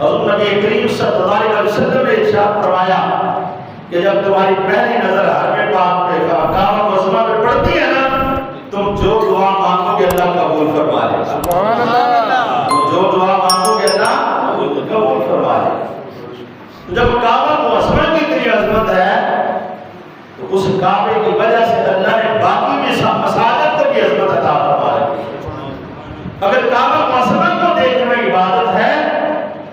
حضور نبی کریم صلی اللہ علیہ وسلم نے ارشاد فرمایا کہ جب تمہاری پہلی نظر حرم پاک پہ کعبہ معظمہ پہ پڑتی ہے نا، تم جو دعا مانگو گے اللہ قبول فرما لے گا۔ سبحان اللہ۔ تم جو دعا مانگو گے اللہ قبول فرما لے گا۔ جب کعبہ معظمہ کی اتنی عظمت ہے تو اس کعبے کی وجہ سے اللہ نے باقی مساجد کو بھی عظمت عطا فرما رکھی ہے۔ اگر کعبہ معظمہ کو دیکھنا عبادت ہے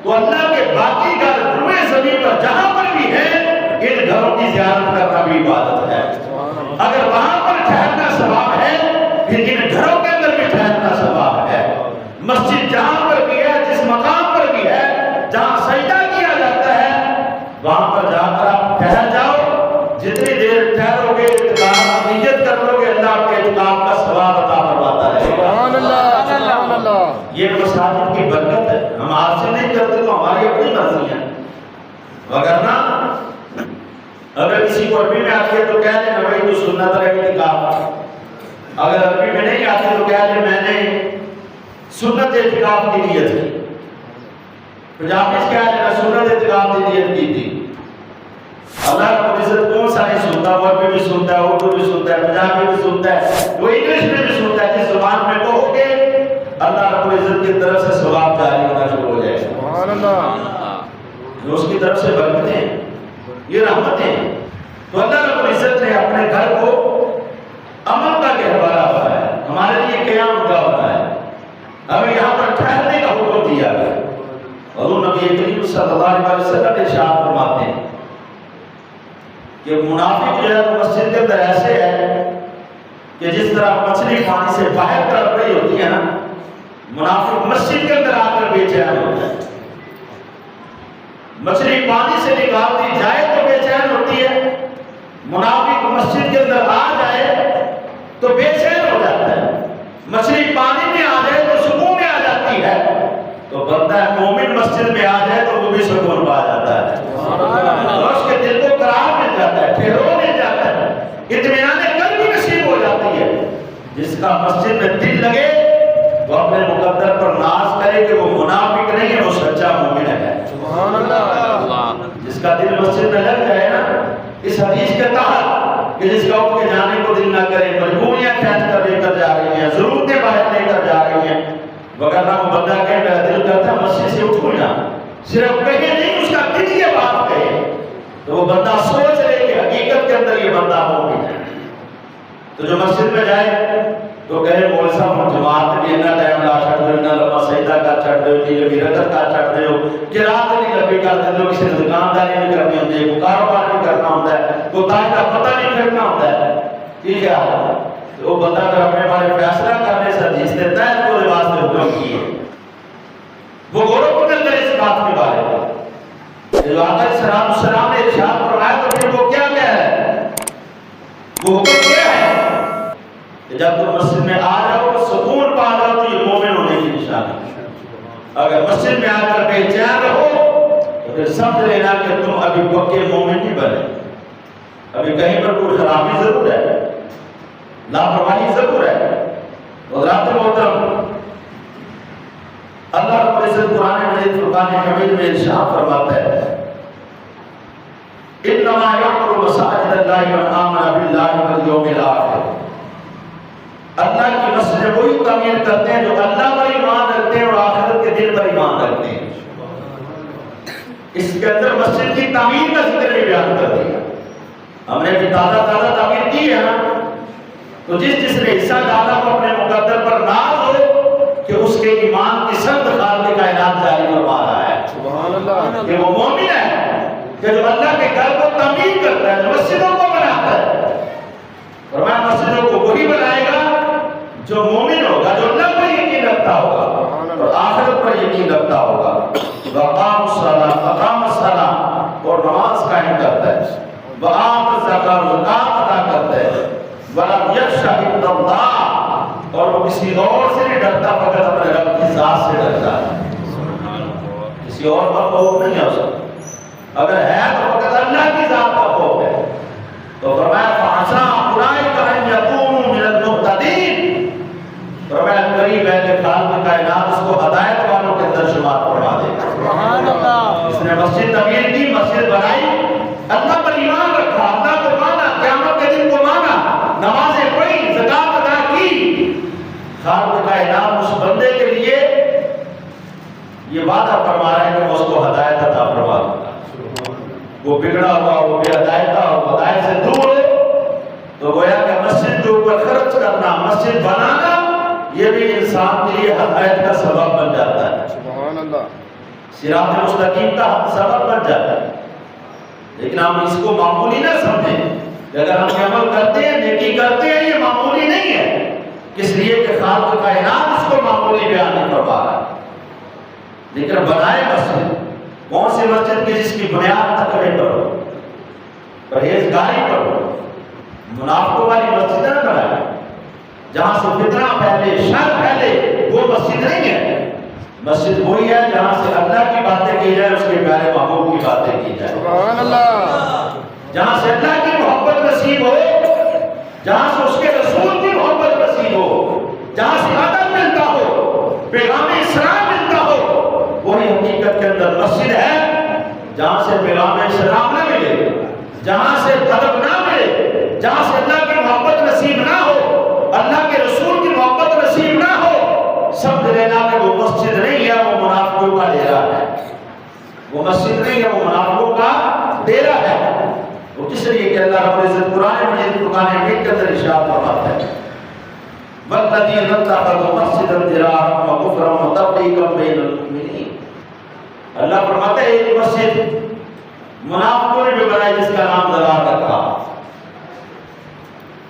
تو اللہ کے باقی گھر روئے زمین پر جہاں پر بھی ہیں ان گھروں کی زیارت کرنا بھی عبادت ہے۔ اگر وہاں پر ٹھہرنا ثواب ہے پھر ان گھروں کے اندر بھی ٹھہرنا ثواب ہے۔ مسجد جہاں پر بھی ہے، جس مقام پر بھی ہے جہاں سجدہ کیا جاتا ہے وہاں پر جا کر آپ ٹھہر جاؤ، جتنی دیر ٹھہرو گے اعتکاف نیت کر لو گے اللہ آپ کے اعتکاف کا ثواب عطا فرماتا رہے گا۔ سبحان اللہ، سبحان اللہ۔ یہ مساجد کی برکت ہے، ہم آپ سے نہیں کرتے تو ہماری اپنی مرضی ہے، وگرنہ اگر کسی کو عربی میں آتی ہے تو کہہ لیں بھائی تو سنت رہے اعتکاف، اگر عربی میں نہیں آتی تو کہہ لیں میں نے سنت اعتکاف کی نیت کی، پنجابی سے کہہ لیں سنت اعتکاف کی نیت کی تھی۔ اللہ رب العزت کون سا نہیں سنتا، وہ عربی بھی سنتا ہے، اردو بھی سنتا ہے، پنجابی بھی سنتا ہے، وہ انگلش میں بھی سنتا ہے، جس زبان میں کہو گے اللہ رب العزت کی طرف سے ثواب جاری ہونا شروع ہو جائے گا۔ سبحان اللہ۔ جو اس کی طرف سے برکتیں یہ رحمتیں، تو اللہ رب العزت نے اپنے گھر کو امن کا گہوارہ بنایا، ہمارے لیے قیام کا بنایا، ہمیں یہاں پر ٹھہرنے کا حکم دیا گیا۔ حضور نبی کریم صلی اللہ علیہ وسلم ارشاد فرماتے ہیں کہ منافق جو ہے وہ مسجد کے اندر ایسے ہے کہ جس طرح مچھلی پانی سے باہر تڑپ رہی ہوتی ہے نا، منافق مسجد کے اندر آ کر بے چین ہوتا ہے۔ مچھلی پانی سے نکال دی جائے تو بے چین ہوتی ہے، منافق مسجد کے اندر آ جائے تو بے چین ہو جاتا ہے، مچھلی پانی میں آ جائے تو سکون میں آ جاتی ہے، تو بندہ مومن مسجد میں آ جائے تو وہ بھی سکون پا جاتا ہے، اور اس کے دل کو قرار مل جاتا ہے، ٹھہرو مل جاتا ہے، اطمینان قلب نصیب ہو جاتی ہے۔ جس کا مسجد میں دل لگے وہ اپنے مقدر پر ناز کرے کہ وہ منافق نہیں ہے، وہ سچا مومن ہے۔ سبحان اللہ۔ جس کا دل مسجد میں لگ جائے نا، اس حدیث کے تحت کہ جس کا اٹھ کے جانے کو دل نہ کرے، مجبوریاں کھینچ کر لے کر جا رہی ہیں، ضرورتیں باہر لے کر جا رہی ہیں، وگرنہ وہ بندہ کہے میرا دل کرتا ہے مسجد سے اٹھوں نا، صرف کہے نہیں اس کا دل یہ بات کہے تو وہ بندہ سوچ لے کہ حقیقت کے اندر یہ بندہ مومن ہے۔ تو جو مسجد میں جائے تو کہے مول صاحب جماعت بھی اتنا ٹائم لا چھڑ دو، اتنا لمبا سجدہ کر چھڑ دو، اتنی لمبی رکعت کر چھڑ دو، قرات نہیں لمبی کر دو، کسی نے دکانداری نہیں کرنی ہوتی ہے، کوئی کاروبار نہیں کرنا ہوتا ہے، کوئی تاج کا پتہ نہیں پھیرنا ہوتا ہے، ٹھیک ہے؟ تو وہ بندہ اگر اپنے بارے فیصلہ کرنے سے حدیث دیتا ہے تو لباس نے حکم کیے، وہ غور و فکر کرے اس بات کے بارے میں۔ جو آقا صلی اللہ علیہ وسلم نے ارشاد فرمایا تو پھر وہ کیا ہے، وہ حکم کیا ہے کہ جب تم مسجد میں آ جاؤ سکون پا جاؤ تو یہ مومن ہونے کی نشانی ہے۔ اگر مسجد میں آ کر بے چین رہو تو پھر سمجھ لینا کہ تم ابھی پکے مومن نہیں بنے، ابھی کہیں پر کوئی خرابی ضرور ہے، لاپرواہی ضرور ہے۔ حضرات محترم، اللہ رب العزت قرآن مجید فرقان حمید میں ارشاد فرماتا ہے انما یعمر مساجد اللہ من آمن باللہ والیوم الآخر، اللہ کی مسجد وہی تعمیر کرتے ہیں جو اللہ پر ایمان رکھتے ہیں اور آخرت کے دن پر ایمان رکھتے ہیں۔ اس کے اندر مسجد کی تعمیر کا ذکر بھی بیان کر دیا، ہم نے بھی تازہ تعمیر کی ہے نا، تو جس نے حصہ ڈالا وہ اپنے مقدر پر ناز ہو کہ اس کے ایمان کی سند خالق کائنات جاری فرما رہا ہے، سبحان اللہ، کہ وہ مومن ہے کہ جو اللہ کے گھر کو تعمیر کرتا ہے، جو مسجدوں کو بناتا ہے، فرمایا مسجدوں کو وہی بنائے گا جو مومن ہوگا، جو اللہ پر یقین رکھتا ہوگا اور آخرت پر یقین رکھتا ہوگا، وقام الصلاۃ، اقام الصلاۃ، اور نماز قائم کرتا ہے، وآت الزکاۃ، زکات ادا کرتا ہے، ولم یخش الا اللہ، اور وہ کسی اور سے نہیں ڈرتا فقط اپنے رب کی ذات سے ڈرتا ہے، کسی اور کا خوف نہیں ہے اس کو، اگر ہے تو فقط اللہ کی ذات کا خوف ہے۔ تو فرمایا فعسیٰ اولئک ان یکونوا من المہتدین، فرمایا قریب ہے کہ خالق کائنات اس کو ہدایت والوں کے اندر شمار فرما دے گا۔ نے مسجد تعمیر کی، مسجد بنائی، اللہ پر ایمان رکھا، اللہ کو مانا، قیامت کے دن کو مانا، نمازیں پڑھی، زکات ادا کی، خالق کائنات اس بندے کے لیے یہ وعدہ فرما رہا ہے کہ میں اس کو ہدایت عطا فرما دوں گا۔ وہ بگڑا ہوا، وہ بے ہدایت ہوا، ہدایت سے دور ہو، تو گویا کہ مسجد کے اوپر خرچ کرنا، مسجد بنانا، یہ بھی انسان کے لیے ہدایت کا سبب بن جاتا ہے، سبحان اللہ، صراط مستقیم کا سبب بن جاتا ہے۔ لیکن ہم اس کو معمولی نہ سمجھیں کہ اگر ہم یہ عمل کرتے ہیں، نیکی کرتے ہیں، یہ معمولی نہیں ہے، اس لیے کہ خالق کائنات اس کو معمولی بیان نہیں فرما رہا ہے۔ لیکن بنائے مسجد، کون سی مسجد کی جس کی بنیاد تقوی پر ہو، پرہیزگاری پر ہو، منافقوں والی مسجد نہ بنائے جہاں سے فتنہ پھیلے، شر پھیلے، وہ مسجد نہیں ہے۔ مسجد وہی ہے جہاں سے اللہ کی باتیں کی جائے، اس کے پیارے محبوب کی باتیں کی جائے، سبحان اللہ، جہاں سے اللہ کی محبت نصیب ہو، جہاں سے اس کے رسول کی محبت نصیب ہو، جہاں سے ادب ملتا ہو، پیغام اسلام ملتا ہو، وہی حقیقت کے اندر مسجد ہے۔ جہاں سے پیغام اسلام نہ ملے، جہاں سے ادب نہ ملے، جہاں سے اللہ کی محبت نصیب نہ ہو، اللہ کے رسول کی محبت نصیب نہ ہو، سمجھ لینا کہ وہ مسجد نہیں ہے، وہ منافقوں کا ڈیرا ہے۔ وہ مسجد نہیں ہے، وہ منافقوں کا ڈیرا ہے۔ وہ کس لیے کہ اللہ رب العزت قرآن مجید فرقان حمید کے اندر ارشاد فرماتا ہے وَالَّذِينَ اتَّخَذُوا مَسْجِدًا ضِرَارًا وَكُفْرًا وَتَفْرِيقًا بَيْنَ الْمُؤْمِنِينَ۔ اللہ فرماتا ہے ایک مسجد منافقوں نے بھی بنائی جس کا نام ضرار رکھا۔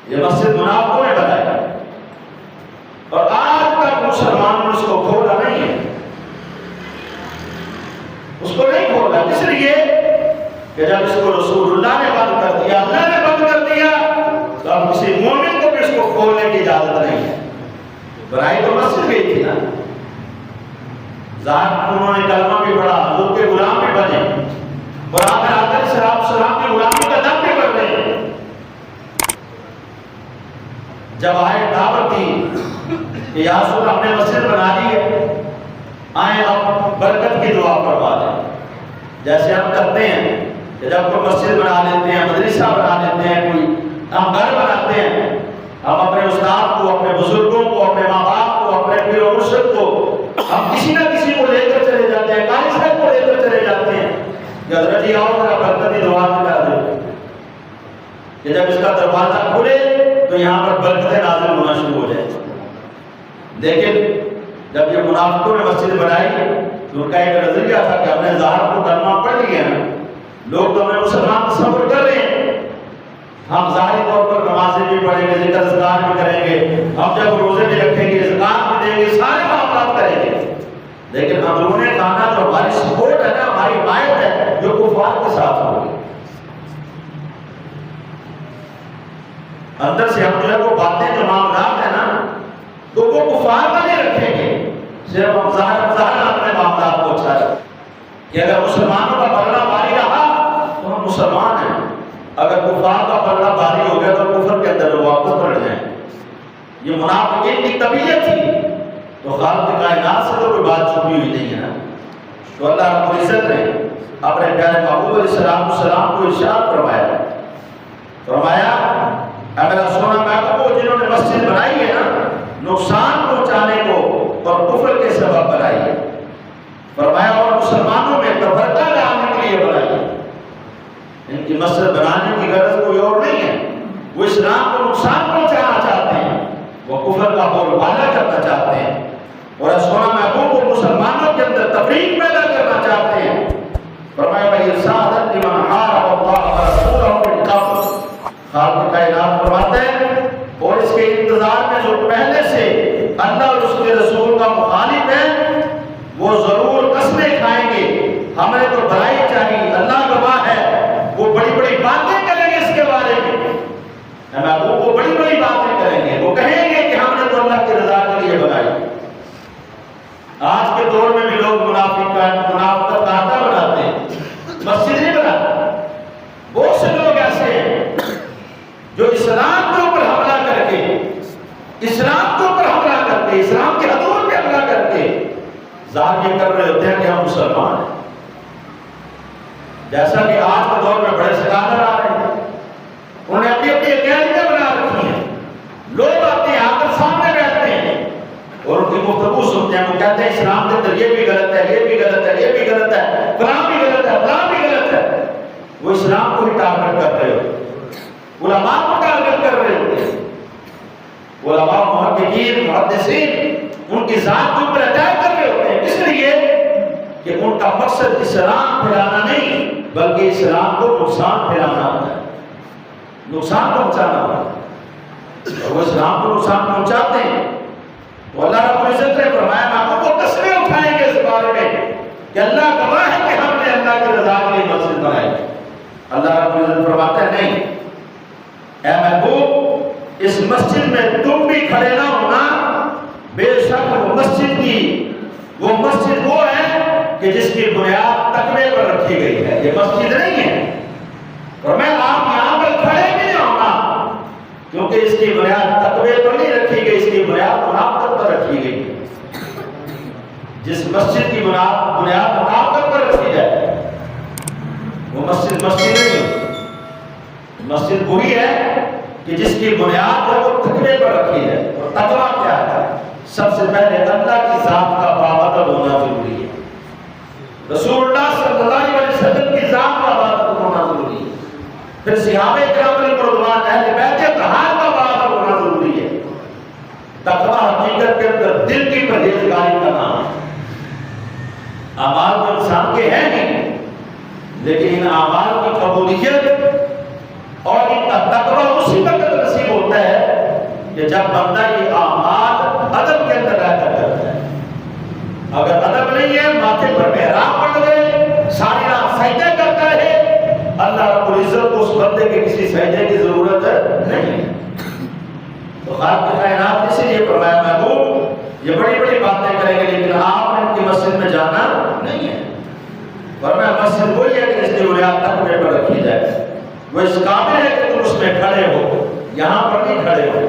یہ مسجد منافقوں نے بنائی اور آج تک مسلمانوں نے اس کو کھولا نہیں ہے، اس کو نہیں کھولا۔ اس لیے کہ جب اس کو رسول اللہ نے بند کر دیا، اللہ نے بند کر دیا، تو اب کسی مومن کو بھی اس کو کھولنے کی اجازت نہیں ہے۔ بنائی تو مسجد گئی تھی نا، ظاہر انہوں نے کلمہ بھی پڑھا، حضور کے غلام بھی بنے اور آخر آخر سلام کی غلامی کا دم بھی کر رہے ہیں۔ جب آئے دعوت دی کہ یا رسول ہم نے مسجد بنا لی ہے، آئیں اب برکت کی دعا فرما دیں۔ جیسے ہم کرتے ہیں کہ جب کوئی مسجد بنا لیتے ہیں، مدرسہ بنا لیتے ہیں، کوئی ہم گھر بناتے ہیں، ہم اپنے استاد کو، اپنے بزرگوں کو، اپنے ماں باپ کو، اپنے پیر و مرشد کو، ہم کسی نہ کسی کو لے کر چلے جاتے ہیں، قاری صاحب کو لے کر چلے جاتے ہیں کہ حضرت جی آؤ ذرا برکتی دعا کر دیں کہ جب اس کا دروازہ کھلے تو یہاں پر برکتیں نازل ہونا شروع ہو جائیں۔ لیکن جب یہ منافقوں نے مسجد بنائی تو ان کا ایک نظریہ تھا کہ ہم نے ظاہر کو کلمہ پڑھ لیا ہے، لوگ تو ہمیں مسلمان تصور کر رہے ہیں، ہم ظاہری طور پر نمازیں بھی پڑھیں گے، ذکر اذکار بھی کریں گے، ہم جب روزے بھی رکھیں گے، زکات بھی دیں گے، سارے معاملات کریں گے، لیکن اندرون خانہ جو ہماری سپورٹ ہے نا، ہماری حمایت ہے، جو کفار کے ساتھ ہوگی۔ اندر سے ہم جو ہے وہ باتیں جو معاملات ہیں نا، تو وہ کفار کا نہیں رکھیں گے، صرف ہم ظاہر اپنے معاملات کو اچھا رکھیں کہ اگر مسلمانوں کا پلڑا بھاری رہا تو ہم مسلمان ہیں، اگر کفار کا پلڑا بھاری ہو گیا تو کفر کے اندر واپس پلٹ جائیں۔ یہ منافقین کی طبیعت تھی، تو خالق کائنات سے تو کوئی بات چھپی ہوئی نہیں ہے نا۔ تو اللہ رب العزت نے اپنے پیارے محبوب علیہ السلام کو ارشاد فرمایا اے میرا سونا محبوب، جنہوں نے مسجد بنائی ہے نا، نقصان پہنچانے کو اور کفر کے سبب بنائی ہے، فرمایا اور مسلمانوں میں تفرقہ ڈالنے کے لیے بنائی ہے۔ ان کی مسجد بنانے کی غرض کوئی اور نہیں ہے، وہ اسلام کو نقصان پہنچانا چاہتے ہیں، وہ کفر کا بول بالا کرنا چاہتے ہیں، اور سونا محبوب کو مسلمانوں کے اندر تفریق پیدا کرنا چاہتے ہیں۔ فرمایا بھائی ارشاد لمن حارب اللہ ورسولہ من قبل، خالق کائنات فرماتے ہیں اور اس کے انتظار میں جو پہلے سے اللہ اور اس کے رسول کا مخالف ہے، وہ ضرور قسمیں کھائیں گے، ہمیں تو بھلائی چاہیے، اللہ گواہ ہے، وہ بڑی بڑی باتیں کریں گے اس کے بارے میں، محبوب کو بڑی بڑی باتیں کریں گے، وہ کہیں گے کہ ہم نے تو اللہ کی رضا کے لیے بنائی۔ آج کے دور میں بھی لوگ منافقت کا آٹا بناتے ہیں، مسجد نہیں بناتے۔ بہت سے لوگ ایسے ہیں جو اسلام کے اوپر حملہ کر کے، اسلام کے اوپر حملہ کر کے، اسلام کے حدود پہ حملہ کر کے ظاہر یہ کر رہے ہوتے ہیں کہ ہم مسلمان ہیں، جیسا کہ آج کے دور میں بڑے سکالر آ رہے ہیں، انہوں نے اپنی اپنی اکیڈمیاں بنا رکھی ہیں، لوگ آتے ہیں آ کر سامنے بیٹھتے ہیں اور ان کی گفتگو سنتے ہیں، وہ کہتے ہیں اسلام کے اندر یہ بھی غلط ہے، یہ بھی غلط ہے، یہ بھی غلط ہے، فلاں بھی غلط ہے، فلاں بھی غلط ہے۔ وہ اسلام کو ہی ٹارگٹ کر رہے ہو، علماء کو ٹارگٹ کر رہے ہوتے ہیں۔ علماء محققین محدثین ان کی ذات کے اوپر اٹیک کر رہے ہوتے ہیں، اس لیے کہ ان کا مقصد اسلام پھیلانا نہیں بلکہ اسلام کو نقصان پھیلانا ہوتا ہے، نقصان پہنچانا ہوتا ہے، اور وہ اسلام کو نقصان پہنچاتے ہیں۔ تو اللہ رب العزت نے فرمایا ہم کو قسمیں اٹھائیں گے اس بارے میں کہ اللہ گواہ ہے کہ ہم نے اللہ کی رضا کے لیے مسجد بنائی۔ اللہ رب العزت فرماتا ہے نہیں اے محبوب، اس مسجد میں تم بھی کھڑے نہ ہونا، بے شک وہ مسجد وہ ہے کہ جس کی بنیاد تقوی پر رکھی گئی ہے، یہ مسجد نہیں ہے، اور میں آپ یہاں پر کھڑے بھی نہ ہونا کیونکہ اس کی بنیاد تقوی پر نہیں رکھی گئی، اس کی بنیاد منافقت پر رکھی گئی۔ جس مسجد کی بنیاد منافقت پر رکھی جائے وہ مسجد نہیں ہے۔ مسجد وہی ہے کہ جس کی بنیاد جو وہ تقوی پر رکھی ہے، اور تقوی کیا ہے؟ سب سے پہلے اللہ کی ذات کا پابند ہونا ضروری ہے، رسول اللہ صلی اللہ علیہ وسلم کی ذات کا پابند ہونا ضروری ہے، پھر صحابہ کرام علیہ رضوان اہل بیت اطہار کا پابند ہونا ضروری ہے۔ تقوی حقیقت کے اندر دل کی پرہیزگاری کا نام ہے۔ اعمال تو انسان کے ہیں نہیں، لیکن ان اعمال کی قبولیت اور ان کا تقوی اسی وقت نصیب ہوتا ہے کہ جب بندہ یہ اعمال ادب کے اندر رہ کر کرتا ہے۔ اگر ادب نہیں ہے، ماتھے پر محراب پڑ گئے، ساری رات سجدے کرتا رہے، اللہ رب العزت کو اس بندے کے کسی سجدے کی ضرورت نہیں ہے۔ تو خالق کائنات اسی لیے فرمایا محبوب یہ بڑی بڑی باتیں کریں گے لیکن آپ نے ان کی مسجد میں جانا نہیں ہے، فرمایا مسجد وہی ہے کہ جس کی بنیاد تقوی پر رکھی جائے، وہ اس قابل ہے کہ تم اس میں کھڑے ہو، یہاں پر نہیں کھڑے ہو۔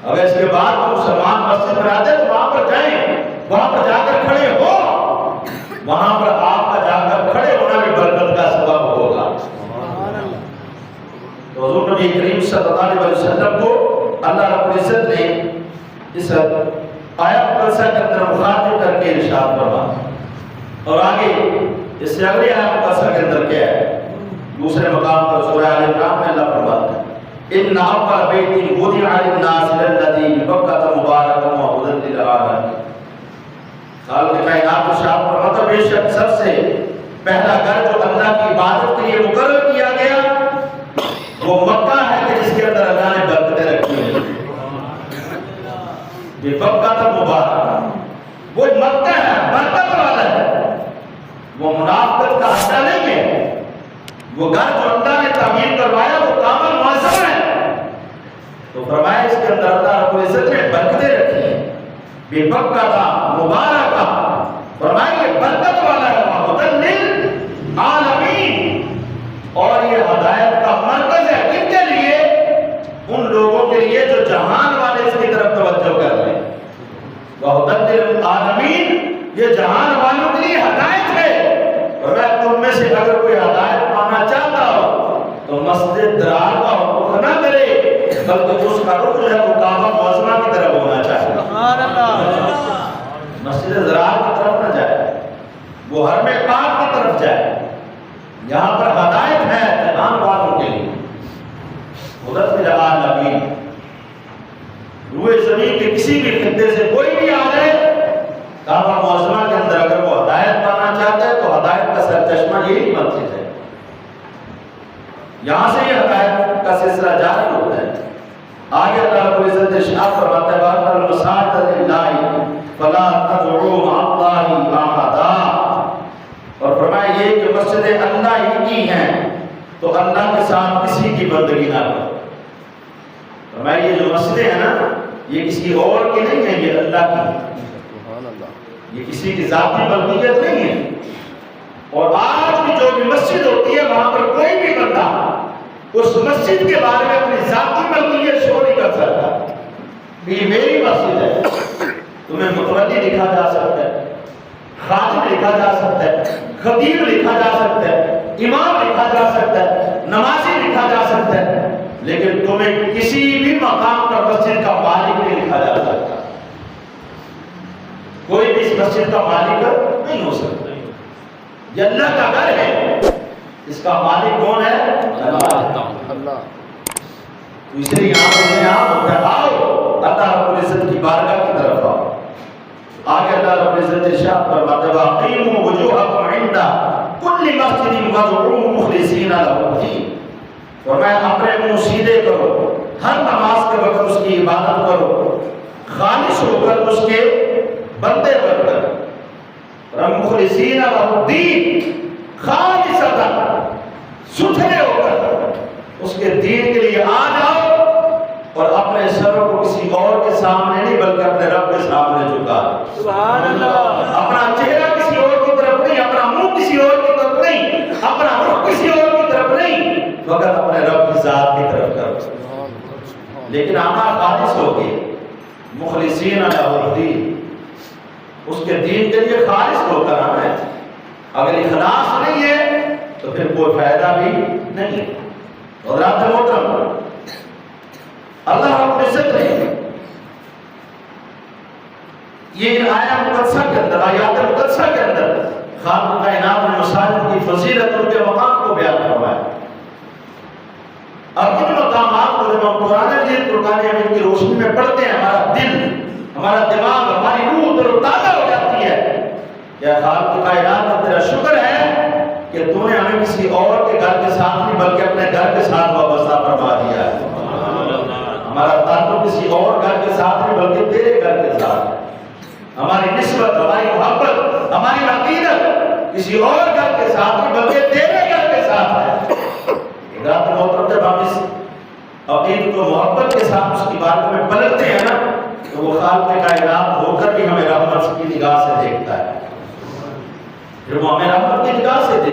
اگر اس کے بعد مسلمان مسجد میں آتے تو وہاں پر جائیں، وہاں پر جا کر کھڑے ہو، وہاں پر آپ کا جا کر کھڑے ہونا بھی برکت کا سبب ہوگا۔ تو حضور نبی کریم صلی اللہ علیہ وسلم کو اللہ رب العزت نے اس آیت مقدسہ کے اندر مخاطب کر کے ارشاد فرمایا، اور آگے اس سے اگلی آیت مقدسہ کے اندر کیا ہے؟ دوسرے مقام پر سورہ آل عمران میں اللہ فرماتا ہے ان اول بیت وضع للناس الذی ببکۃ مبارکا وہدی للعالمین۔ خالق کائنات ارشاد فرماتا ہے بے شک سب سے پہلا گھر جو اللہ کی عبادت کے لیے مقرر کیا گیا وہ مکہ ہے کہ جس کے اندر اللہ نے برکتیں رکھی ہیں۔ یہ ببکۃ مبارکا وہ مکہ ہے، برکت والا ہے، وہ منافقت کا اڈا نہیں ہے۔ وہ گھر جو اللہ نے تعمیر کروایا وہ کعبہ معظم ہے، تو فرمایا اس کے اندر اللہ رب العزت نے برکتیں رکھی ہیں، بے بکۃ مبارکہ، فرمایا یہ برکت والا ہے، وہدی للعالمین، اور یہ ہدایت کا مرکز ہے کن کے لیے؟ ان لوگوں کے لیے جو جہان والے اس کی طرف توجہ کر رہے ہیں۔ وہدی للعالمین، یہ جہان والوں کے لیے ہدایت ہے، اور میں تم میں سے اگر کوئی ہدایت پانا چاہتا ہو تو مسجد درار کا رخ نہ کرے بلکہ اس کا رخ جو ہے وہ کعبہ معظمہ کی طرف ہونا چاہیے۔ سبحان اللہ، مسجد درار کی طرف نہ جائے، وہ حرم پاک کی طرف جائے، یہاں پر ہدایت ہے جہان والوں کے لیے۔ وہدی للعالمین، روئے زمین کے کسی بھی خطے سے کوئی بھی آ جائے کعبہ معظمہ کے اندر اگر وہ ہدایت پانا چاہتا ہے تو ہدایت کا سرچشمہ یہی مسجد ہے، یہاں سے یہ ہدایت کا سلسلہ جاری ہوتا ہے۔ آگے اللہ رب العزت ارشاد فرماتا ہے وَأَنَّ الْمَسَاجِدَ لِلَّهِ فَلَا تَدْعُوا مَعَ اللَّهِ أَحَدًا، اور فرمایا یہ کہ مسجدیں اللہ ہی کی ہیں تو اللہ کے ساتھ کسی کی بندگی نہ کرو۔ فرمایا یہ جو مسجدیں ہیں نا یہ کسی اور کی نہیں ہیں، یہ اللہ کی ہیں، یہ کسی کی ذاتی ملکیت نہیں ہے۔ اور آج بھی جو بھی مسجد ہوتی ہے وہاں پر کوئی بھی بندہ اس مسجد کے بارے میں اپنی ذاتی ملکیت شو نہیں کر سکتا کہ یہ میری مسجد ہے۔ تمہیں متولی لکھا جا سکتا ہے، خادم لکھا جا سکتا ہے، خطیب لکھا جا سکتا ہے، امام لکھا جا سکتا ہے، نمازی لکھا جا سکتا ہے، لیکن تمہیں کسی بھی مقام پر مسجد کا مالک نہیں لکھا جا سکتا۔ کوئی بھی اس مسجد کا مالک نہیں ہو سکتا۔ یہ اللہ کا گھر ہے، اس کا مالک کون ہے؟ اللہ۔ اس لیے یہاں پہ آؤ اللہ رب العزت کی بارگاہ کی طرف آؤ۔ آگے اللہ رب العزت ارشاد فرماتے ہیں وَأَقِیمُوا وُجُوهَکُمْ عِنْدَ كُلِّ مَسْجِدٍ وَادْعُوهُ مُخْلِصِینَ لَهُ الدِّینَ، فرمایا اپنے منہ سیدھے کرو، ہر نماز کے وقت اس کی عبادت کرو، خالص ہو کر اس کے بندے بن کر، مخلصین لہ الدین، خالصتا ستھرے ہو کر اس کے دین کے لیے آ جاؤ، اور اپنے سروں کو کسی اور کے سامنے نہیں بلکہ اپنے رب کے سامنے جھکا۔ سبحان اللہ۔ اپنا چہرہ کسی اور کی طرف نہیں، اپنا منہ کسی اور کی طرف نہیں، اپنا رخ کسی اور کی طرف نہیں، فقط اپنے رب کی ذات کی طرف کرو۔ لیکن آنا خالص ہوگی، مخلصین لہ الدین، اس کے دین کے لیے خالص ہو کر آنا ہے۔ اگر اخلاص نہیں ہے تو پھر کوئی فائدہ بھی نہیں۔ حضرات محترم، اللہ رب العزت نے یہ آیات مقدسہ کے اندر، آیات مقدسہ کے اندر خالق کائنات نے مساجد کی فضیلت ان کے مقام کو بیان فرمایا۔ اب ان مقامات کو جب ہم قرآن مجید قرآن حمید کی روشنی میں پڑھتے ہیں، ہمارا دل، ہمارا دماغ، ہماری روح تر و تازہ ہو جاتی ہے۔ یا خالق کائنات کا تیرا شکر ہے کہ تو نے ہمیں کسی اور کے گھر کے ساتھ نہیں بلکہ اپنے گھر کے ساتھ وابستہ فرما دیا ہے۔ ہمارا تعلق کسی اور گھر کے ساتھ نہیں بلکہ تیرے گھر کے ساتھ ہے۔ ہماری نسبت، ہماری محبت، ہماری عقیدت کسی اور گھر کے ساتھ نہیں بلکہ تیرے گھر کے ساتھ ہے۔ رات محترم، جب ہم اس عقیدت کو محبت کے ساتھ اس کی بات میں پلٹتے ہیں نا، تو وہ خالق کائنات ہو کر بھی ہمیں رحمت کی نگاہ سے دیکھتا ہے، پھر وہ ہمیں رحمت کی نگاہ سے دیکھتا ہے۔